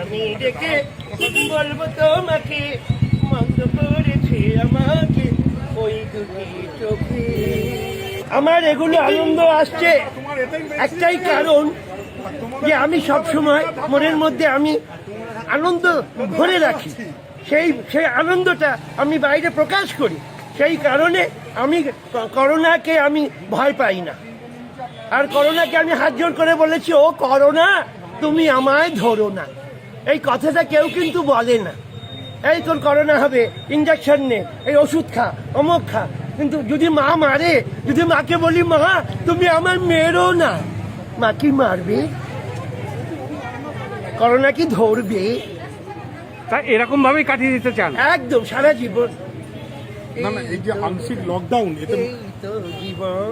আমি ডেকে বলবো তোমাকে, মন্দ করেছে আমাকে ওই দুটি চোখে। আমার এগুলো আনন্দ আসছে একটাই কারণ, যে আমি সব সময় মনের মধ্যে আমি আনন্দ ধরে রাখি, সেই আনন্দটা আমি বাইরে প্রকাশ করি। সেই কারণে আমি করোনাকে আমি ভয় পাই না। আর করোনাকে আমি হাত জোড় করে বলেছি, ও করোনা তুমি আমায় ধরো না। এই কথাটা কেউ কিন্তু বলে না। এই তোর করোনা হবে, ইঞ্জেকশন নে, এই ওষুধ খা, অমুক খা। কিন্তু যদি মা মারে, যদি মাকে বলি মা তুমি আমার মেরো না, মা কি মারবে? করোনা কি ধরবে? তা এরকম ভাবেই কাটিয়ে দিতে চান? একদম সারা জীবন। না না, এই যে আংশিক লকডাউন, এতে এই তো জীবন।